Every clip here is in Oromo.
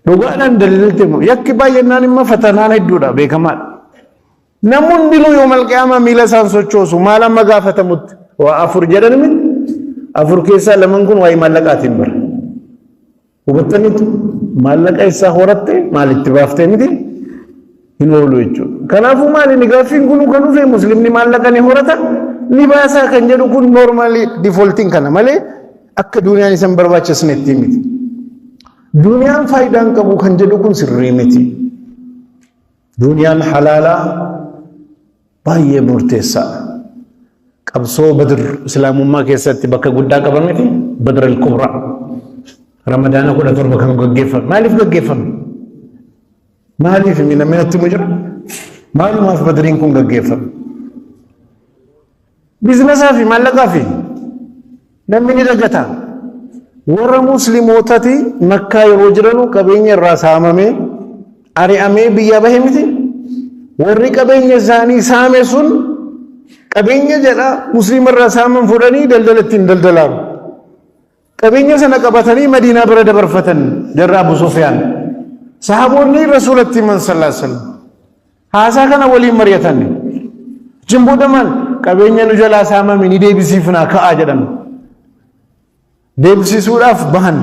dhugaadhaan dalilteemu yakki baay'inaan imma fatanaan hedduudha beekamaa namoonni diluu yoomal qiyaama miila isaan sochoosu maal amma gaafatamutti waa afur jedhan min afur keessaa laman kun waa'ee maallaqaatiin bara hubattaniitu maallaqa isaa horatte maalitti baaftee miti hin oolu jechuudha kanaafuu maali ni gaaffiin kun kan dhufe muslimni maallaqa ni horata ni baasaa kan jedhu kun noormaali difooltiin kana malee akka duniyaan isan barbaachisnetti miti duniyaan faayidaan qabu kan jedhu kun sirrii miti duniyaan halaalaa baay'ee murteessaa qabsoo badr islaamummaa keessatti bakka guddaa qabameti badr al-kubra ramadaana 17 kan gaggeeffame maaliif gaggeeffame maaliif minamatti mujra maalumaaf badriin kun gaggeeffame bizinesaa fi maallaqaa fi namni ni dagata warra musliimootati makkaa yeroo jiranu qabeenya irraa saamamee ari'amee biyya bahe miti warri qabeenya isaanii saame sun qabeenya jedha muslima irraa saaman fudhanii daldalattiin daldalaaru qabeenya sana qabatanii madiinaa bira dabarfatan jarra Abu Sufyaan sahaboonni rasuulatti man sallallahu alaihi wasallam haasaa kana waliin mari'atan jimboota maal qabeenya nu jalaa saamame ni deebisiifnaa ka'aa jedhan deebisisuudhaaf bahan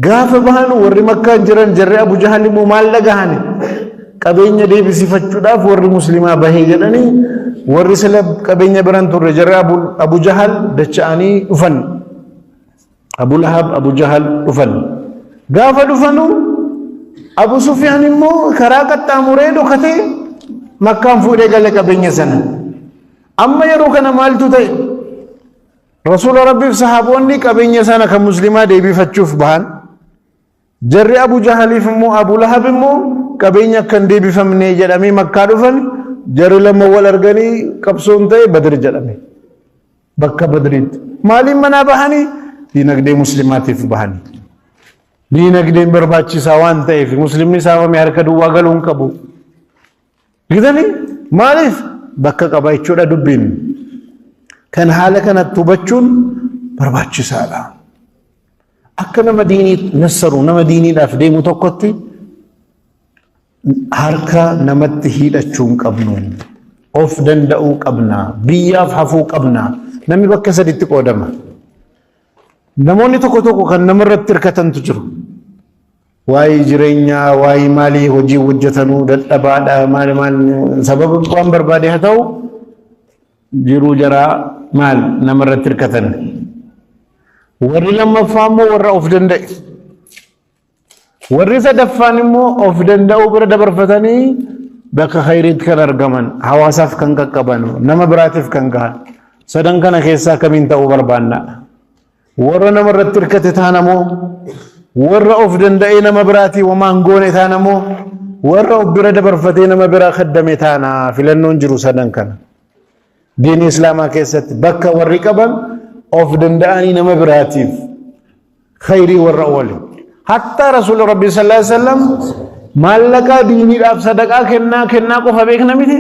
gaafa bahan warri makkaan jiran jarri Abu Jahal immoo maal dhagahan qabeenya deebisifachuudhaaf warri muslimaa bahee jedhanii warri sila qabeenya biran turre jarri Abu Jahal dacha'anii dhufan Abu Lahab Abu Jahal dhufan gaafa dhufanu Abu Sufyaan immoo karaa qaxxaamuree dhokatee makkaan fuudhee gale qabeenya sana amma yeroo kana maaltu ta'e رسول ربي صحابوني كابين يسانا كمسلمة دي بفتشوف بهان جري أبو جهل فمو أبو لهب مو كابين يكن دي بفمني جرامي مكة دفن جري لما ولرغني كبسون تي بدر جرامي بكة بدريت مالي منا بهاني دينك دي مسلمات في بهاني دينك دي برباتشي ساوان تي في مسلمني ساوا ميهر كدو واغلون كبو كذا مالي بكة كبايت شودا دبين كان حالك أنا تبتشون برباتش سالا أكنا مديني نصروا نمديني لافدي متوقتي هركا نمته لتشون قبنون أوف دندأو قبنا بياف حفو قبنا نمي بكسر اتقو دما نموني توكو توكو كان نمرت تركتن تجرو واي جرينيا واي مالي وجي وجتنو دلبادا مال سبب قوام بربادي هتو جرو جرا مال نمرت تركتن ورّي لما فامو ورّا أوف دندأ ورّي سدفانمو أوف دندأ وبرد برفتني بك خيرت كان أرجمن حواسف كان كقبانو نما براتف كان كه سدن كان خيسا كمين تأو بربانا ورّا نمرت تركتتانمو ورّا أوف دندأ نما براتي ومانغون تانمو ورّا برد برفتي نما برا خدمتانا فلنون جرو سدن كان دين إسلام كيست بكا والركبان أوف دنداني نما براتيف خيري والرأولي حتى رسول ربي صلى الله عليه وسلم مالكا ديني راب صدقا كنا قفا بيكنا ميتي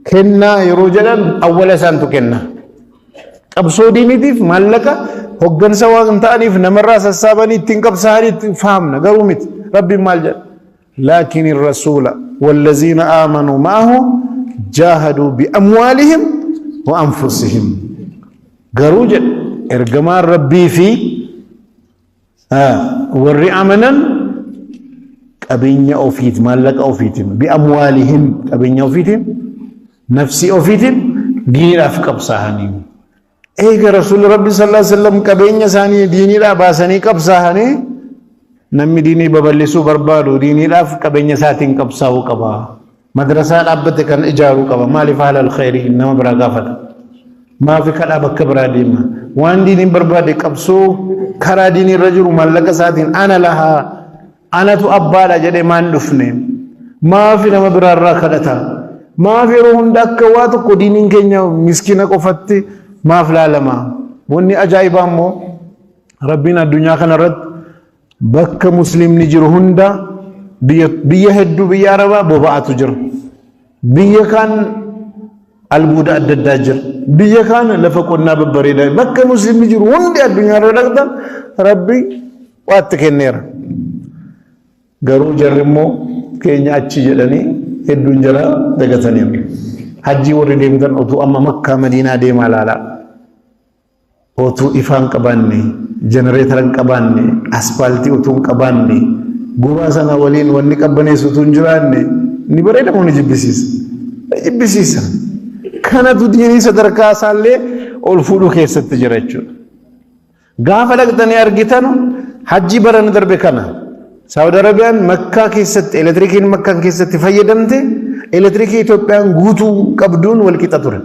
كنا يروجلا أول سانتو كنا أبسو ديني تيف مالكا هقن سوا انتانيف نمرا سساباني تنكب سهاري فهمنا قرومت ربي مالجل لكن الرسول والذين آمنوا معه جاهدوا بأموالهم وأنفسهم قروجا إرجمان ربي في ورّي أمنا أبيني أوفيت مالك أوفيتهم بأموالهم أبيني أوفيتهم نفسي أوفيتهم دين أفكب سهاني إيه رسول ربي صلى الله عليه وسلم كبيني ساني ديني لا باساني كب سهاني نمي ديني ببلسو بربادو ديني لا كبيني ساتين كب ساو كبا مدرسة أبتك كان إجارو كبا مالي فعل الخير إنما براغافت ما في كلا بكبر ديما وان ديني بربادي كبسو كرا ديني الرجل ملك ساتين أنا لها أنا تؤبالا جدي ما ندفني ما في نما برار راكدتا ما في روحن دكواتو كدينين كينيا مسكينة كفتي ما في العالم وني أجايب أمو ربنا الدنيا كان رد بك مسلم نجر هندا بيه هدو بيه عربا بوبا تجر بيه كان البودا الدجاجر بيه كان لفقنا ببريدا بك مسلم نجر هندا الدنيا رد ربي واتكنير garuu jarrimmoo keenya achi jedhanii hedduun jara dagatanii hajjii warri deemtan utuu amma Makkaa Madiinaa deemaa laala utuu ifaan qabaanne jenereetaran qabaanne aspaaltii utuu qabaanne gubaa sana waliin wanni qabbaneessu utuu jiraanne ni bareeda moo ni jibbisiisa kanatu diinii sadarkaa isaallee ol fuudhuu keessatti jira jechuudha gaafa dhaqxanii argitan hajjii baran darbe kana Saudi Arabiyaan Makkaa keessatti elektirikiin Makkaa keessatti fayyadamte elektirikii Itoophiyaan guutuu qabduun wal qixa ture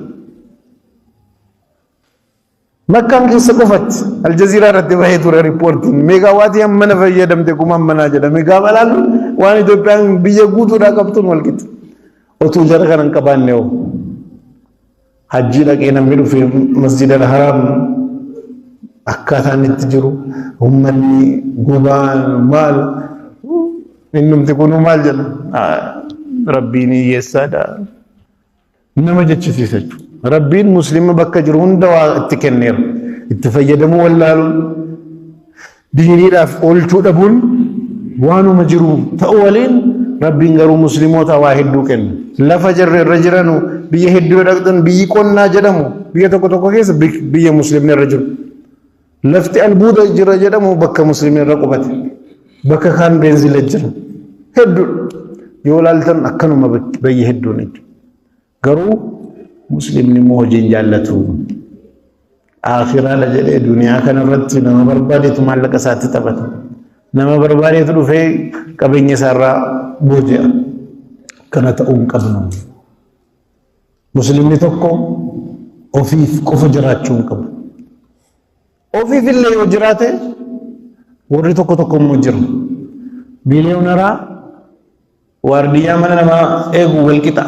Makkaa keessa qofatti Aljazeeraa irratti bahee ture riippoortiin meegaawaatii hammana fayyadamte kuma hammanaa jedhame gaafa laallu waan Itoophiyaan biyya guutuudhaa qabtuun wal qixa otuu jara kanan qabaanne hoo hajjii dhaqee namni dhufee masjid al-Haraam akkaataan itti jiru ummanni gubaan maal innumti kunu maal jedha rabbiin hiyyeessaadha nama jechisiisa jechuudha rabbiin muslima bakka jiru hunda waa itti kenneera itti fayyadamuu wallaaluun diiniidhaaf oolchuu dhabuun waanuma jiru ta'u waliin rabbiin garuu muslimoota waa hedduu kenna lafa jarre irra jiranu biyya hedduu dhaqxan biyyi qonnaa jedhamu biyya tokko keessa biyya muslimni irra jiru lafti albuuda jira jedhamu bakka muslimin irra qubate bakka kaan beenzila jira hedduu yoo laaltan akkanuma biyya hedduu ne garuu muslimni moo hojiin jaallatu akhiraa la jedhee duniyaa kana irratti nama barbaadeetu maallaqa isaatti taphata nama barbaadeetu dhufee qabeenya isaarraa booji'a kana ta'uun qabnu muslimni tokko ofiif qofa jiraachuu qabu ofiif illee yoo jiraate warri tokko immoo jiru biiliyoonaraa waardiyyaa mana namaa eegu wal qixa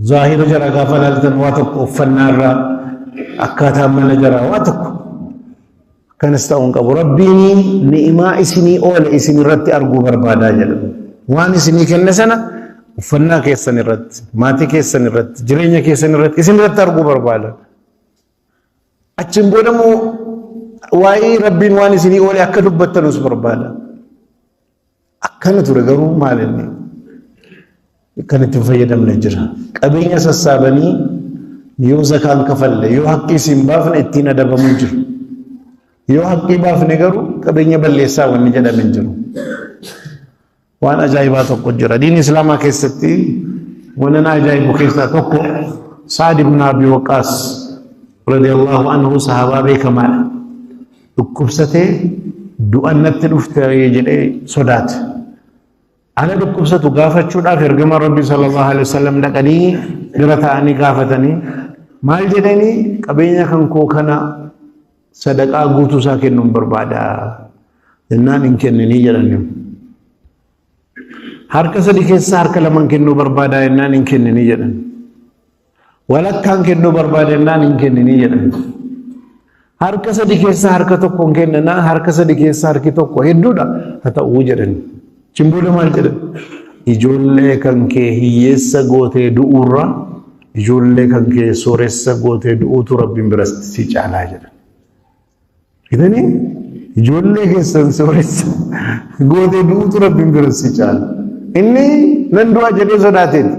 zaahira jara gaafa laaltan waa tokko uffannaarraa akkaataa mana jara waa tokko kanas ta'uun qabu rabbiin ni'imaa isinii oole isin irratti arguu barbaadaa jedha waan isinii kenne sana uffannaa keessan irratti maatii keessan irratti jireenya keessan irratti isin irratti arguu barbaada achin boodamoo waa'ee rabbiin waan isinii oole akka dubbattanus barbaada akkana ture garuu maalinni kan itti fayyadamne jira qabeenya sassaabanii yoo zakaan kafalle yoo haqqii isin baafne ittiin adabamu jiru yoo haqqii baafne garuu qabeenya balleessaa wanni jedhamen jiru waan ajaa'ibaa tokko jira diin islaamaa keessatti waan ajaa'ibu keessaa tokko Sa'd ibn Abi Waqqas radiyallahu anhu sahaabaa beekamaadha dhukkubsatee du'annatti dhufte jedhee sodaate ana dhukkubsatu gaafachuudhaaf ergama rabbii sallallahu alaihi wasallam dhaqanii bira ta'anii gaafatanii maal jedhanii qabeenya kan koo kana sadaqaa guutuu isaa kennuun barbaada jennaan hin kenninii jedhanii harka sadi keessa harka laman kennuu barbaada jennaan hin kenninii jedhan walakkaan kennuu barbaada jennaan hin kenninii jedhan harka sadi keessa harka tokko hin kennina harka sadi keessa harki tokko hedduudha haa ta'uu jedhan chimbooda maal jedhan ijoollee kan kee hiyyeessa gootee du'uurra ijoollee kan kee sooressa gootee du'uutu rabbiin biratti si caalaa jedhan idanii ijoollee keessan sooressa gootee du'uutu rabbiin biratti si caala inni nan du'a jedhee sodaateen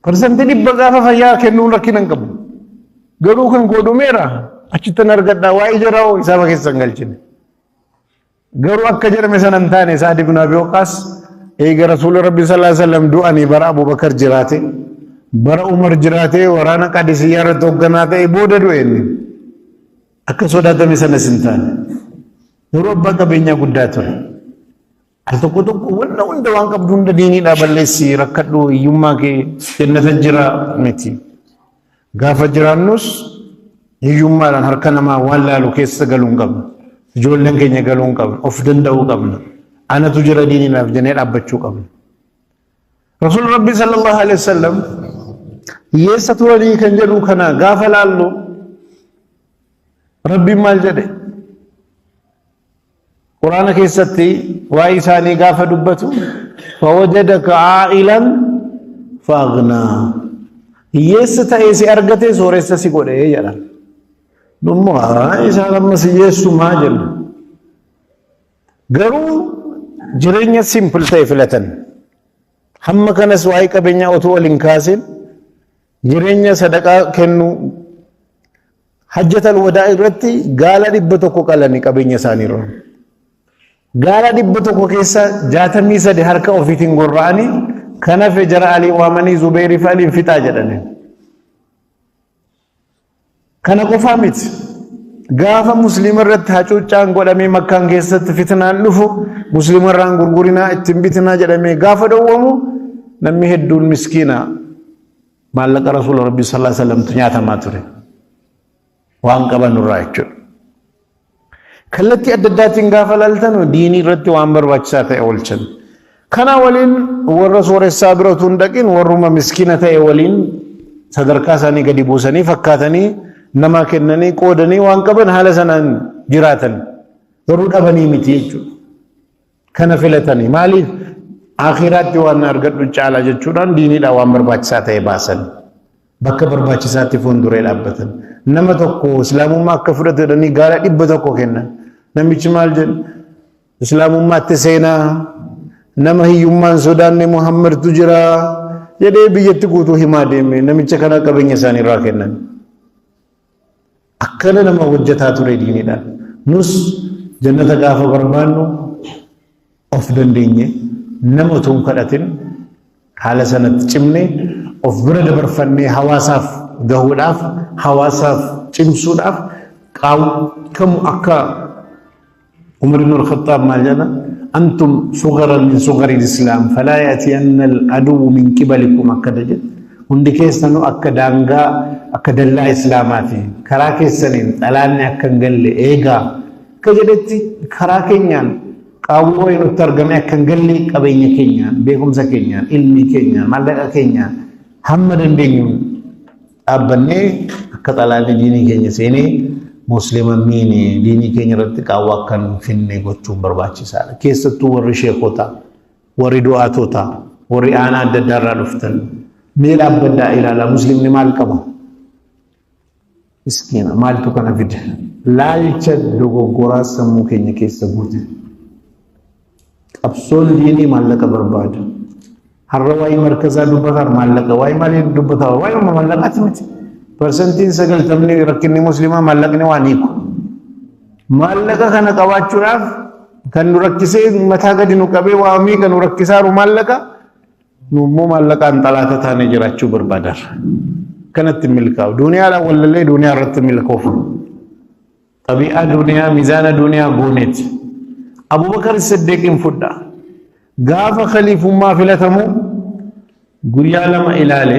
parsantii dhibba gaafa fayyaa kennuun rakkina hin qabu garuu kan godhumeera achittan argadhaa waa'ee jaraa'oo isaaba keessan galchine garuu akka jedhame sana hin taane Sa'd ibn Abi Waqqas eega rasuula rabbii sallallahu alaihi wasallam du'anii bara Abubakar jiraate bara Umar jiraate waraana Qadisiyyaa irratti hoogganaa ta'e booda du'e inni akka sodaatame sana hin taane yeroo abbaa qabeenyaa guddaa ture al tokko wanda hunda waan qabdu hunda diiniidhaa balleessi rakkadhu hiyyummaa kee jannata jira miti gaafa jiraannus hiyyummaadhaan harka namaa waan laalu keessa galuu hin qabnu ijoolleen keenya galuu hin qabnu of danda'uu qabna anatu jira diiniidhaaf jennee dhaabbachuu qabna rasuul rabbii sallallahu alaihi wasallam hiyyeessa turanii kan jedhu kana gaafa laallu rabbiin maal jedhe quraana keessatti waa'ee isaanii gaafa dubbatu fawajadaka aa'ilan faagnaa hiyyeessa ta'ee si argate sooressa si godhe jedha dhummoo isaan ammas hiyyeessumaa jenna garuu jireenya simple ta'e filatan hamma kanas waa'ee qabeenyaa otoo waliin kaasin jireenya sadaqaa kennu hajjatal wadaa irratti gaala 100 qalanii qabeenya isaanii irraa gaala 100 keessa 63 harka ofiitiin gorra'anii kanaaf jara alii waamanii Zubayrii fi Aliin fixaa jedhanii kana qofaa miti gaafa muslima irratti hacuuccaan godhamee makkaan keessatti fitnaan dhufu muslima irraan gurgurinaa ittiin bitinaa jedhamee gaafa dhowwamu namni hedduun miskiina maallaqa rasuula rabbii sallallahu alaihi wasallam nyaatamaa ture waan qaban irraa jechuudha. Kallattii adda addaatiin gaafa laaltan diinii irratti waan barbaachisaa ta'e oolchan. Kana waliin warra sooressaa biratu hin dhaqin warruma miskiina ta'e waliin sadarkaa isaanii gadi buusanii fakkaatanii nama kennanii qoodanii waan qaban haala sanaan jiraatan garuu dhabanii miti jechuudha. Kana filatanii maaliif akhiraatti waan argadhu caala jechuudhaan diiniidha waan barbaachisaa ta'e baasan bakka barbaachisaatti fuulduree dhaabbatan. Nama tokko islaamummaa akka fudhatanii gaala 100 kennan namichi maal jedhu islaamummaatti seenaa nama hiyyummaan sodaanne Muhammadtu jira jedhee biyyatti guutuu himaa deeme namicha kana qabeenya isaanii irraa kennan. Akkana nama hojjetaa ture diiniidhaan nus jannata gaafa barbaannu of dandeenye nama utuu hin kadhatin haala sanatti cimne of bira dabarfannee hawaasaaf gahuudhaaf hawaasaaf cimsuudhaaf kamu akka Umar ibn al-Khattab maal jedha antum sugaran min sugari al-Islam fala ya'tiyanna al-adu min qibalikum akkada jedha hundi keessanuu akka daangaa akka dallaa islaamaati karaa keessaniin xalaanni akka hin galle eegaa akka jedhetti karaa keenyaan qaawwoo nutti argame akka hin galle qabeenya keenyaan beekumsa keenyaan ilmi keenyaan maallaqa keenyaan hamma dandeenyuun dhaabbannee akka xalaanni diinii keenya seenee muslima miini diinii keenya irratti qaawwa akka hin finne gochuun barbaachisaadha. Keessattuu warri sheekota warri du'aatota warri aanaa adda addaa irraa dhuftan mee dhaabbaddaa ilaala muslimni maal qaba miskiina maaltu kana fide laalcha dogoggoraa sammuu keenya keessa guute qabsoon diinii maallaqa barbaada har'a waa'ee markazaa dubbataa maallaqa waa'ee maalii dubbataa waa'ee maallaqaati miti persentiin 90 rakkinni muslimaa maallaqni waan hiiku maallaqa kana qabaachuudhaaf kan nu rakkisee mataa gadi nu qabee waamii kan nu rakkisaaru maallaqa nummoo maallaqaan xalaata taanee jiraachuu barbaadar kanatti milkaa'u duniyaa wallallee duniyaa irratti milkoofu tabi'a duniyaa mizaana duniyaa gooneeti Abubakar Siddiqiin fudha gaafa khaliifummaa filatamu guyyaa lama ilaale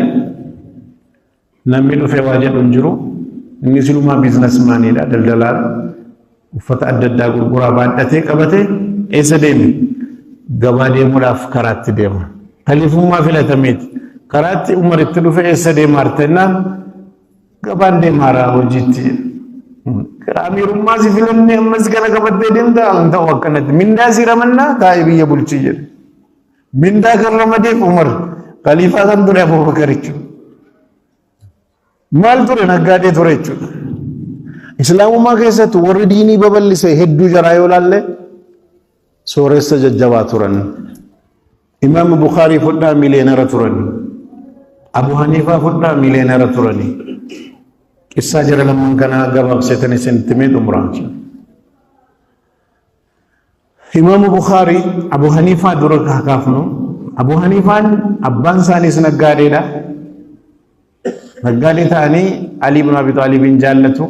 namni dhufee waa jedhu hin jiru inni silumaa biizinasmaaniidha daldalaan uffata adda addaa gurguraa baadhatee qabatee eessa deeme gabaa deemuudhaaf karaatti deema. Khaliifummaa filatameeti karaatti umaritti dhufe eessa deema artennaan gabaan deemaaraa hojiitti amiirummaa si filanne ammas kana qabattee deemta an ta'u akkanatti mindaa si ramannaa taa'ee biyya bulchii jedhe mindaa kan ramadeef Umar khaliifaa kan ture Abubakar jechuudha maal ture naggaadee ture jechuudha islaamummaa keessatti warri diinii babal'ise hedduu jaraa yoo laalle sooressa jajjabaa turan. Imam Bukhari fudha miliyeenara turani Abu Hanifa fudha miliyeenara turani qissa jara lamman kana gabaabsetanii sentiment umraan Imam Bukhari Abu Hanifa dura kaafnu Abu Hanifaan abbaan isaaniis naggaadeedha naggaadee ta'anii Ali ibn Abi Talib jaallatu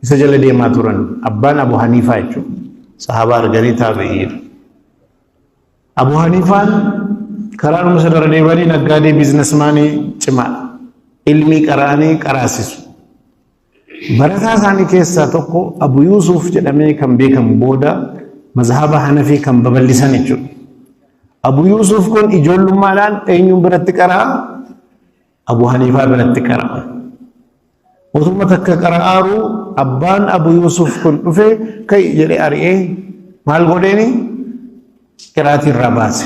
isa jala deemaa turan abbaan Abu Hanifa jechuudha sahaaba arganii taabi'iidha. Abu Hanifaan karaa musadara deebanii naggaadee biizinasmaanii cimaa ilmi qaraanii qaraasisu barataa isaanii keessaa tokko Abu Yusuf jedhamee kan beekamu booda mazhaba Hanafii kan babal'isan jechuudha. Abu Yusuf kun ijoollummaadhaan eenyuun biratti qaraa Abu Hanifaa biratti qaraa utuma takka qaraaru abbaan Abu Yusuf kun dhufee kai jedhee ari'ee maal godheeni qiraati irraa baase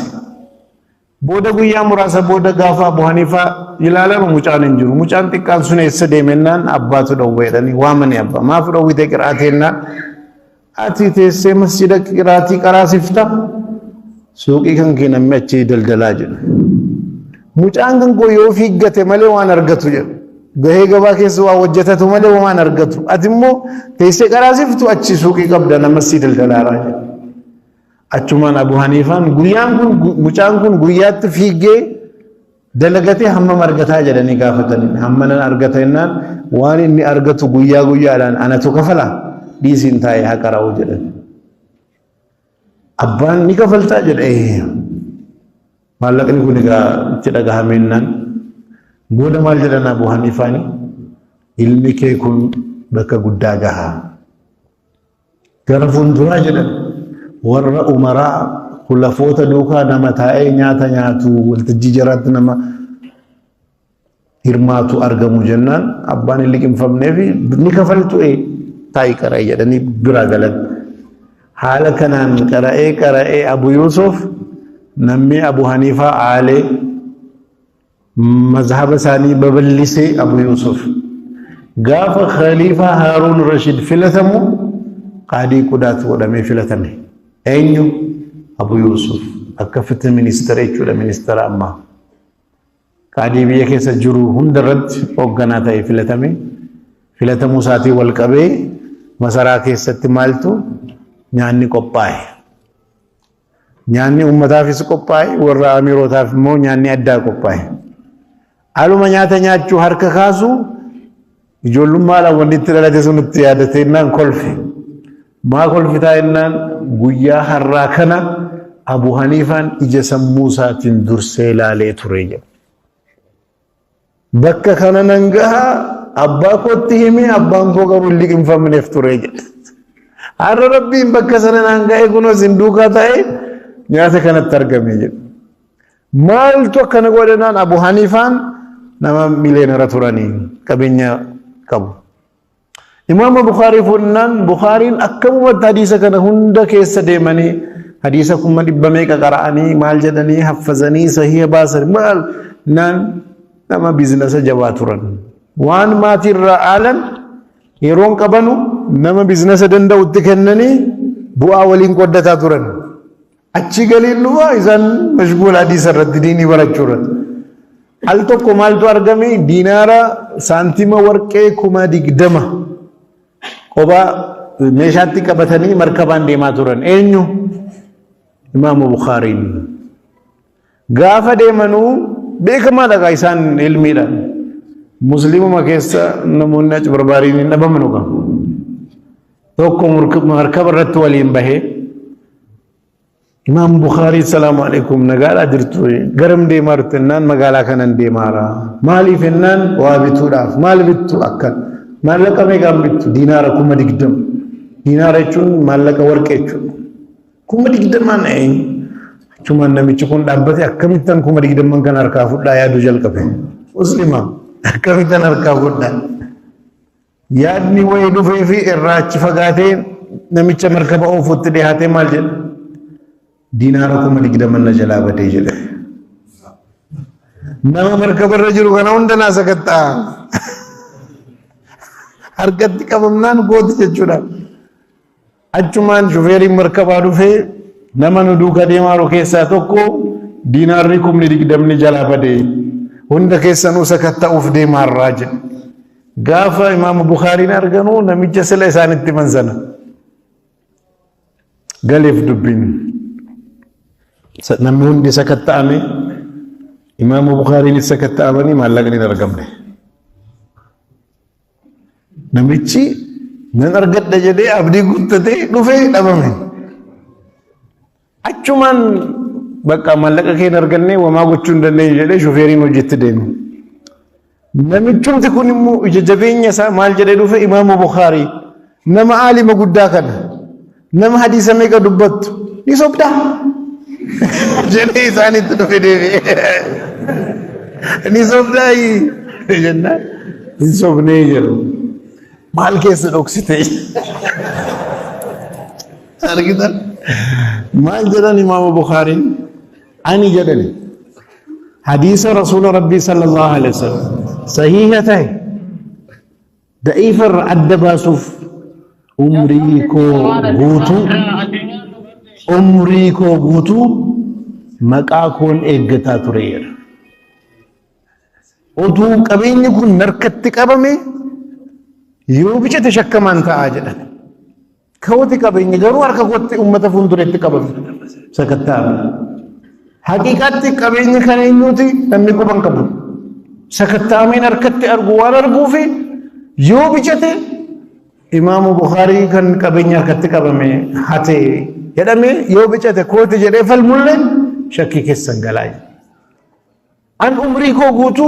booda guyyaa muraasa booda gaafa Abu Hanifaa ilaalama mucaan hin jiru mucaan xiqqaan sun eessa deemennaan abbaatu dhowweedhanii waamani abbaa maaf dhowwite qiraatennaan ati teessee masjida qiraatii qaraasifta suuqii kan kee namni achi daldalaa jedha. Mucaan kan koo yoo fiiggate malee waan argatu jedha. Gahee gabaa keessa waa hojjetatu malee waan argatu. Ati immoo teessee qaraasiftu achi suuqii qabda nama si daldalaaraa jedha. Achumaan Abu Haniifaan guyyaan kun mucaan kun guyyaatti fiiggee dalagatee hammam argataa jedhanii gaafatanii hammanan argata jennaan waan inni argatu guyyaa guyyaadhaan anatu kafala dhiisiin taa'ee haqara'u jedhan. Abbaan ni kafaltaa jedha maallaqni kun egaa itti dhagahamennaan booda maal jedhan Abu Haniifaan ilmi kee kun bakka guddaa gahaa gara fuulduraa jedhan warra umaraa kulafoota duukaa nama taa'ee nyaata nyaatu waltajjii jaraatti nama hirmaatu argamu jennaan abbaan hin liqinfamneef ni kafaltu taa'ii qara'ee jedhanii bira galan. Haala kanaan qara'ee Abu Yusuf namni Abu Haniifaa aalee mazhaba isaanii babal'isee Abu Yusuf gaafa Khaliifaa Haaruun Rashid filatamu qaadii qudaatu godhamee filatame. Eenyu? Abu Yusuf akka fitii ministeera jechuudha ministeera ammaa. Qaadii biyya keessa jiru hundarratti hoogganaa ta'ee filatame. Filatamuu isaatii wal qabee masaraa keessatti maaltu nyaanni qophaa'e. Nyaanni uummataafis qophaa'e warra amirootaaf immoo nyaanni addaa qophaa'e. Aluma nyaata nyaachuu harka kaasu ijoollummaadhaan wanti itti dhalate sun itti yaadatee innaan kolfe. Maa kolfitaa innaan guyyaa har'aa kana Abu Haniifaan ija sammuu isaatiin dursee ilaalee ture jedha. Bakka kana nan gaha abbaa kootti himee abbaan koo garuu liqinfamneef ture jedha. Har'a Rabbiin bakka sana nan ga'e kunoo isin duukaa ta'e nyaata kanatti argame jedha. Maaltu akkana godhanaan Abu Haniifaan nama miliyeenera turanii qabeenya qabu. Imam Bukhari funnaan Bukhariin akkamumatti hadiisa kana hunda keessa deemanii hadiisa kuma dhibba meeqa qara'anii maal jedhanii haffazanii sahiha baasan maal naan nama biizinasa jabaa turan. Waan maatii irraa aalan yeroon qabanu nama biizinasa danda'utti kennanii bu'aa waliin qoddataa turan. Achi galiin dhufaa isaan mashguul hadiisa irratti diinii barachuu irratti. Al tokko maaltu argame diinaara saantima warqee 20,000 qobaa meeshaatti qabatanii markabaan deemaa turan. Eenyu? Imaamu Bukhariin. Gaafa deemanuu beekamaadha gaa isaan ilmiidhaan. Musliimuma keessa namoonni achi barbaariin hin dhabamanu qaba. Tokko markaba irratti waliin bahee Imam Bukhari salaamu alaikum nagaadhaa jirtu garam deemaa jirtu jennaan magaalaa kanan deemaara. Maaliif jennaan waa bituudhaaf. Maal bittu akkan maallaqa meeqaan bittu diinaara 20,000. Diinaara jechuun maallaqa warqee jechuudha. 20,000 achumaan namichi kun dhaabbate akkamittan 20,000 kan harkaa fudhaa yaaduu jalqabe. Musliima akkamittan harkaa fudhaa. Yaadni wayii dhufee fi irraa achi fagaatee namicha markaba oofuutti dhiyaatee maal jedha? Diinaara 20,000 na jalaa badee jedhe. Nama markaba irra jiru kana hunda naa sakattaa. Harkatti qabamnaan gooti jechuudha. Achumaan shufeeriin markabaa dhufee nama nu duuka deemaa jiru keessaa tokko diinaarri 20,000 jalaa badee hunda keessanuu sakatta'uuf deemaarraa jedhe. Gaafa Imaamu Bukhariin arganu namicha sila isaanitti mansana. Galeef dubbiin. Namni hundi sakatta'ame Imaamu Bukhariin sakatta'amanii maallaqni hin argamne. Namichi nan argadha jedhee abdii guuttatee dhufee dhabame. Achumaan bakka maallaqa kee hin arganne wamaa gochuu hin dandeenye jedhee shufeeriin hojiitti deeme. Namichumti kun immoo ija jabeenya isaa maal jedhee dhufe Imaamu Bukhari nama aalima guddaa kana nama hadiisa meeqa dubbattu ni sobdaa jedhee isaanitti dhufe deebi'ee ni sobdaa jennaan hin sobnee jedhu. Maal keessa dhoksite argitan maal jedhan Imaamu Bukhariin ani jedhani hadiisa Rasuula Rabbii sallallahu alaihi wasallam sahiha ta'e da'iifa irraa adda baasuuf umrii koo guutuu مقاكون إيجتا ترير وتو قبين يكون نركت قبمي يوبيش تشكمان تاجدا كوتي قبين يجرو أركا كوتي أمة فندرت قبم سكتام حقيقة قبين كان ينوتي نمي قبان قبم سكتامين أركت أرجوان أرجوفي يوبيش إمام بخاري كان قبين أركت قبمي هاتي يدمي يوبيش كوتي جري فالمولن شكي كسنجلاي عن عمري كوغوتو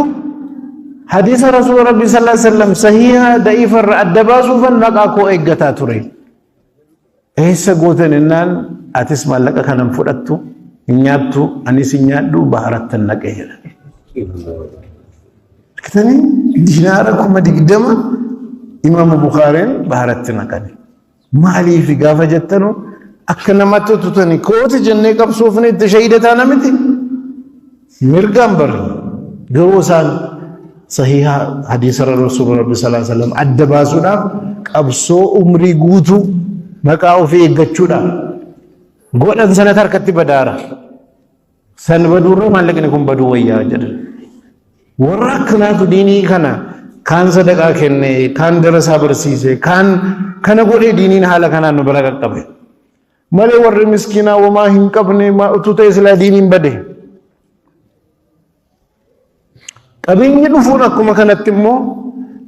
حديث رسول ربي صلى الله عليه وسلم صحيح ضعيف الدباسو فنقاكو ايغتا توري ايسا غوتن انان اتسمع لك كانم فدتو نياتو اني سنيادو بحرت النقير كتني ديناركم ديدما امام بخاري بحرت نقني مالي في غافه جتنو اكنماتو تتني كوت جنة قبصوفني تشهيدتا نمتي مرغامبر غوسان صحيح حديث رسول الله صلى الله عليه وسلم ادباسودا قبصو عمري غوتو مقاو في گچودا غودن سنتر كتي بدارا سن بدورو مالكني كون بدو ويا جد وركنا ديني كنا كان صدقه كني كان درسا برسيسه كان كنا غودي دينين حالا كنا نبرك قبه مالي ور مسكينا وما هنقبني ما اتوتي سلا دينين بده قبيني دفون أكما كانت مو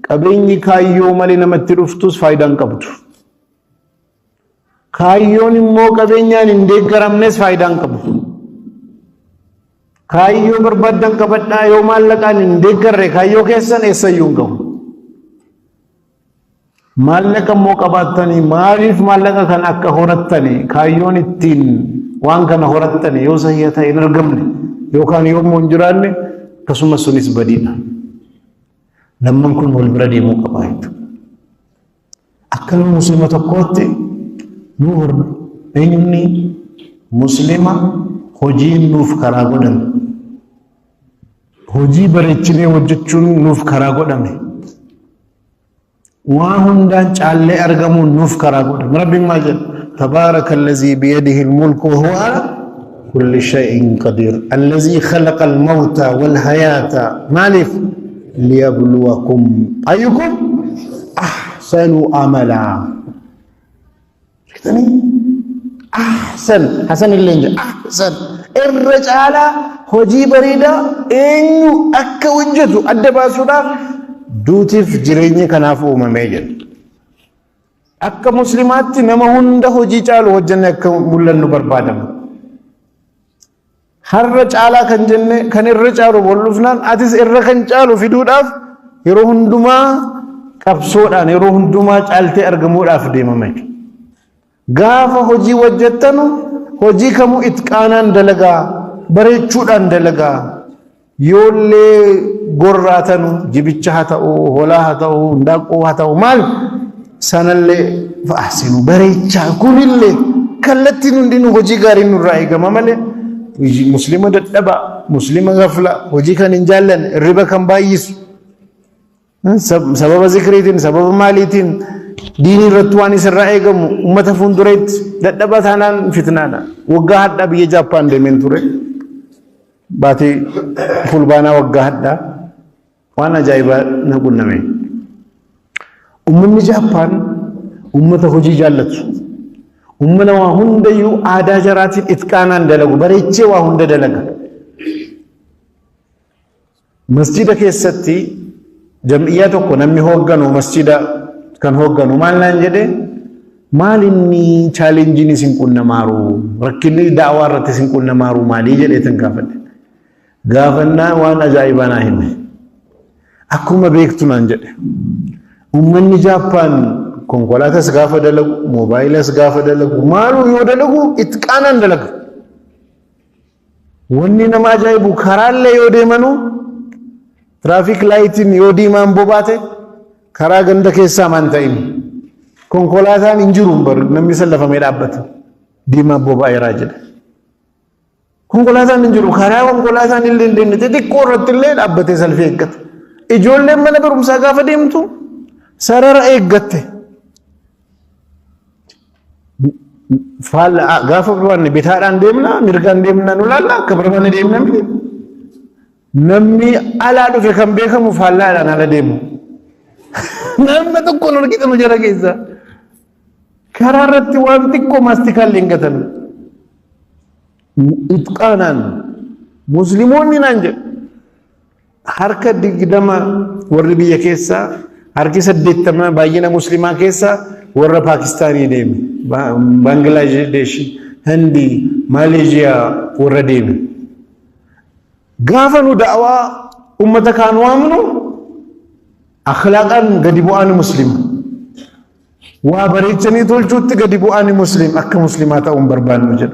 قبيني كايو مالي نمتي رفتوس فايدان قبضو كايو نمو قبيني نندق رمنس فايدان قبضو كايو بربادان قبضنا يوم اللقا نندق ري كايو كيسان ایسا يونگو مالکا مو قبضتني ماريف مالکا كان اكا هورتني كايو نتين وان كان هورتني يو سهيتا انرگمني يو كان يوم منجراني كسوما سونيس بدينا لما نكون والبردي مقبايت أكل مسلمة تقوتي نور إني مسلمة هجي نوف كراغودن هجي بريتشني وجتشون نوف كراغودن وهم دان چالي أرغمون نوف كراغودن ربي ماجد تبارك الذي بيده الملك وهو كل شيء قدير الذي خلق الموت والحياة مالف ليبلوكم أيكم أحسن عملا أحسن حسن اللي أحسن الرجال هجي بريدا إنو أكا وجدو أدباسودا دوتيف جريني كنافو مميجن أكا مسلمات نما هنده هجي چالو وجنة أكا مولن بربادم harra caala kan jenne kan irra caalu bollufnaan atis irra kan caalu fiduudhaaf yeroo hundumaa qabsoodhaan yeroo hundumaa caaltee argamuudhaaf deemame gaafa hojii hojjettanu hojii kamuu itqaanaan dalagaa bareechuudhaan dalagaa yoollee gorraatanu jibicha haa ta'u hoolaa haa ta'u ndaaqoo haa ta'u maal sanallee fa'aasinu bareechaa kunillee kallattiin hundinuu hojii gaarii nurraa eegama malee مسلمة دبا مسلمة غفلة وجي كان إنجالا الربا كان بايس سبب ذكريتين سبب ماليتين ديني رتواني سرائكم أمة فندريت دبا ثانان فتنانا وقاهد دا بيه جابان دي من توري باتي فلبانا وقاهد دا وانا جايبا نقول نمي أمني جابان أمة خجي جالت أمنا وهند يو آدا جرات إتقانا دلقو بريتشي وهند دلقا مسجد كيستي جمعياتكو نمي هوغانو مسجد كان هوغانو مال نانجده مال إني چالنجيني سنكون نمارو ركيني دعوة رت سنكون نمارو مالي جده تنكافد غافنا وانا جايبانا هم أكو ما بيكتو نانجده أمني جابان konkolaatas gaafa dalagu moobaayilas gaafa dalagu maaluu yoo dalagu itqaanan dalagu wanni nama ajaa'ibu karaalee yoo deemanu tiraafik laayitiin yoo diimaan bobaate karaa ganda keessaa maan ta'in konkolaataan hin jiru bar namni sallafamee dhaabbata diimaan bobaa'eeraa jedha konkolaataan hin jiru karaa konkolaataan illee hin xixiqqoo irratti illee dhaabbatee salfii eeggata ijoolleen mana barumsaa gaafa deemtu sarara eeggatte فال غاف بروان بيتاران ديمنا ميرغان ديمنا نولالا كبرمان ديمنا مي نمي على دو كم بيكم فالا على ديمو نم تكون ركيت نجرا كيسا كرارت وانتكو ماستيكال لينغتن اتقانان مسلمون نانج حركه دغدما وربيه كيسا حركه سدتما باينا مسلما كيسا ور باكستاني ديم بنغلاديش هندي ماليزيا ور ديم غافنو دعوا امتك كانوا امنوا اخلاقا غديبوان مسلم وبريتني تولجوت غديبوان مسلم اك مسلمات ام بربان مجد